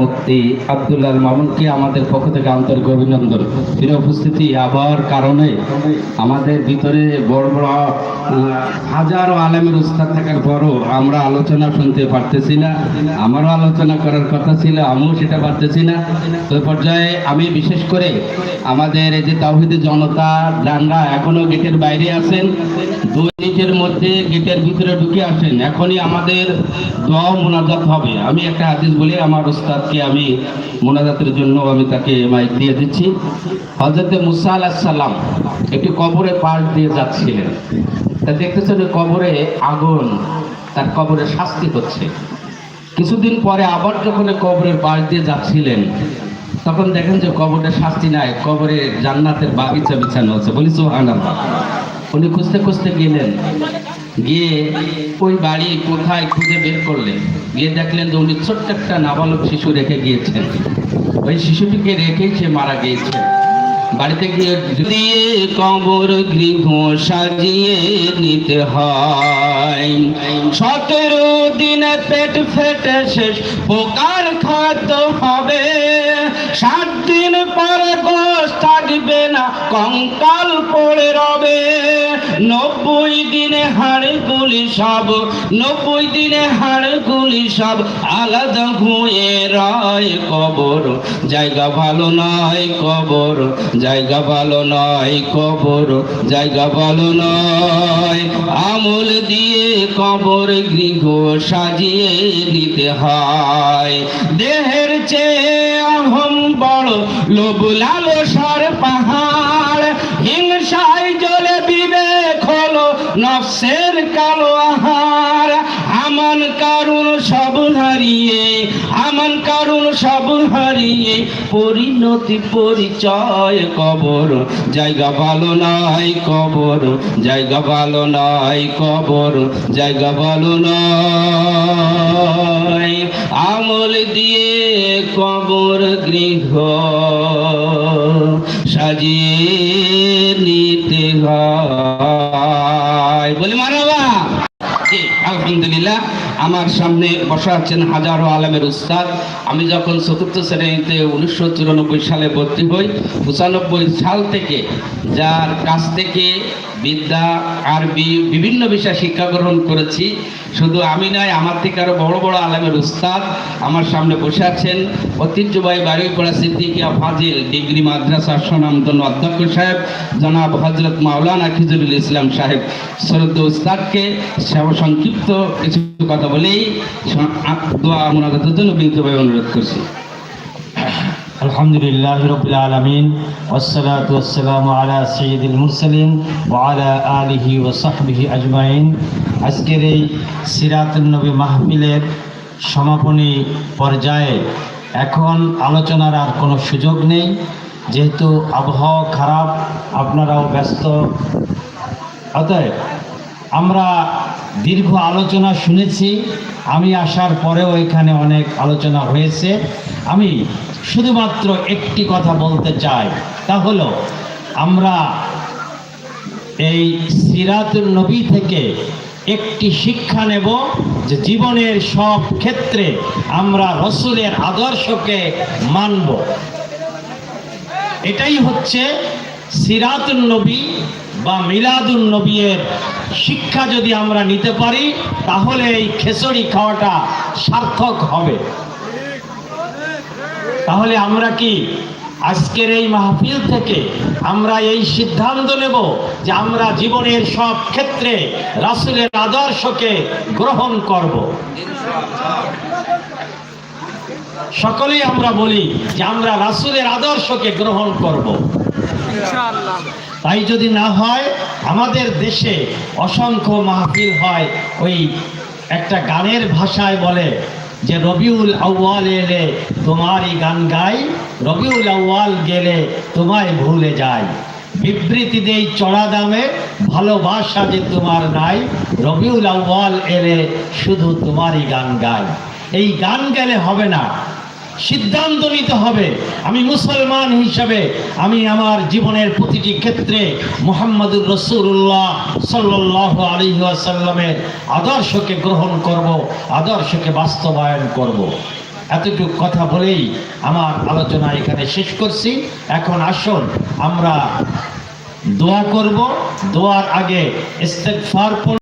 মুফতি আব্দুল্লাহ মামুনকে আমাদের পক্ষ থেকে আন্তরিক অভিনন্দন। ফিরে উপস্থিতি আবার কারণে আমাদের ভিতরে বড় বড় হাজারো আলেমের উস্তাদ থাকার পরও আমরা আলোচনা শুনতে পারতেছি না। আমারও আলোচনা করার কথা ছিল, আমিও সেটা পারতেছি না। তো পর্যায়ে আমি বিশেষ করে আমাদের এই যে তাওহীদি জনতা যারা এখনো গেটের বাইরে আছেন, 2 মিনিটের মধ্যে গেটের ভিতরে ঢুকে আসেন। এখনই আমাদের দোয়া মোনাজাত হবে। আমি একটা হাদিস বলি, আমার উস্তাদকে আমি মোনাজাতের জন্য আমি তাকে মাইক দিয়ে দিচ্ছি। হযরত মুসা আলাইহিস সালাম একটি কবরে পাশ দিয়ে যাচ্ছিলেন। তা দেখতেছেন কবরে আগুন, তার কবরে শাস্তি হচ্ছে। কিছুদিন পরে আবার যখন কবরের পাশ দিয়ে যাচ্ছিলেন, তখন দেখেন যে কবরের শাস্তি নাই, কবরে জান্নাতের বাগিচা বিছানো হচ্ছে। বলি সুবহানাল্লাহ। উনি খুঁজতে খুঁজতে গেলেন, গিয়ে ওই বাড়ি কোথায় খুঁজে বের করলেন। গিয়ে দেখলেন যে উনি ছোট্ট একটা নাবালক শিশু রেখে গিয়েছেন। ওই শিশুটিকে রেখেই সে মারা গিয়েছে। বাড়িতে গিয়ে দিয়ে কবর গৃহ সাজিয়ে নিতে হয়। 17 দিনে পেট ফেটে শেষ পোকার খাদ্য হবে। 7 দিন পরে গোশ থাকবে না, কঙ্কাল পড়ে রবে। 90 দিনে হাড়গুলি সব, 90 দিনে হাড়গুলি সব আলাদা হয়ে রয়। কবর জায়গা ভালো নয়, কবর জায়গা ভালো নয়, কবর জায়গা ভালো নয়। আমল দিয়ে কবর গৃহ সাজিয়ে দিতে হয়। দেহের চেয়ে অহং বড়, লোভ লালসার পাহাড়। হিংসায় জ্বলে বিবেক হলো নফসের কালো আহার। আমান কারণ সব হারিয়ে, আমান কারণ সব হারিয়ে পরিণতি পরিচয়। কবর জায়গা ভালো নয়, কবর জায়গা ভালো নয়, কবর জায়গা ভালো নয়। আমল দিয়ে কবর গৃহ সাজিয়ে নিতে হয়। বলি মারহাবা। আলহামদুলিল্লাহ। আমার সামনে বসা আছেন হাজারো আলেমের উস্তাদ। আমি যখন 4th শ্রেণীতে 1994 সালে ভর্তি হই, 95 সাল থেকে যার কাছ থেকে বিদ্যা, আরবি, বিভিন্ন বিষয়ে শিক্ষা গ্রহণ করেছি। শুধু আমি নয়, আমার থেকে আরো বড় বড় আলেমের উস্তাদ আমার সামনে বসে আছেন। ঐতিহ্যবাহী বারুইপাড়া সিদ্দিকিয়া ফাজিল ডিগ্রি মাদ্রাসার স্বনামধন্য অধ্যক্ষ সাহেব জনাব হযরত মাওলানা খিজরুল ইসলাম সাহেব। শ্রদ্ধেয় উস্তাদকে সংক্ষিপ্ত কিছু কথা বলেই দোয়া মোনাজাতের জন্য বিনীতভাবে অনুরোধ করছি। আলহামদুলিল্লাহি রাব্বিল আলামিন, ওয়াসসালাতু ওয়াসসালামু আলা সাইয়্যিদিল মুরসালিন ওয়া আলা আলিহি ওয়া সাহবিহি আজমাইন। আজকের এই সিরাতুন নবী মাহফিলের সমাপনী পর্যায়ে এখন আলোচনার আর কোনো সুযোগ নেই, যেহেতু আবহাওয়া খারাপ, আপনারাও ব্যস্ত। অতএব আমরা দীর্ঘ আলোচনা শুনেছি। আমি আসার পরেও এখানে অনেক আলোচনা হয়েছে। আমি শুধুমাত্র একটি কথা বলতে চাই, তা হলো আমরা এই সিরাতুন নবী থেকে একটি শিক্ষা নেব যে জীবনের সব ক্ষেত্রে আমরা রসুলের আদর্শকে মানব। এটাই হচ্ছে সিরাতুন নবী বা মিলাদুন নবীর শিক্ষা। যদি আমরা নিতে পারি তাহলে এই খিচুড়ি খাওয়াটা সার্থক হবে। তাহলে আমরা কি আজকের এই মাহফিল থেকে আমরা এই সিদ্ধান্ত নেব যে আমরা জীবনের সব ক্ষেত্রে রাসূলের আদর্শকে গ্রহণ করব? সকলেই আমরা বলি যে আমরা রাসূলের আদর্শকে গ্রহণ করব। তাই যদি না হয়, আমাদের দেশে অসংখ্য মাহফিল হয়, ওই একটা গানের ভাষায় বলে যে রবিউল আউয়াল এলে তোমারই গান গাই, রবিউল আউয়াল গেলে তোমায় ভুলে যাই। বিবৃতি দেই চড়া দামে, ভালোবাসা যে তোমার নাই, রবিউল আউয়াল এলে শুধু তোমারই গান গাই। এই গান গেলে হবে না, সিদ্ধান্ত নিতে হবে। আমি মুসলমান হিসাবে আমি আমার জীবনের প্রতিটি ক্ষেত্রে মুহাম্মদুর রাসূলুল্লাহ সাল্লাল্লাহু আলাইহি ওয়াসাল্লামের আদর্শকে গ্রহণ করব, আদর্শকে বাস্তবায়ন করব। এতটুকু কথা বলেই আমার আলোচনা এখানে শেষ করছি। এখন আসুন আমরা দোয়া করব। দোয়ার আগে ইস্তেগফার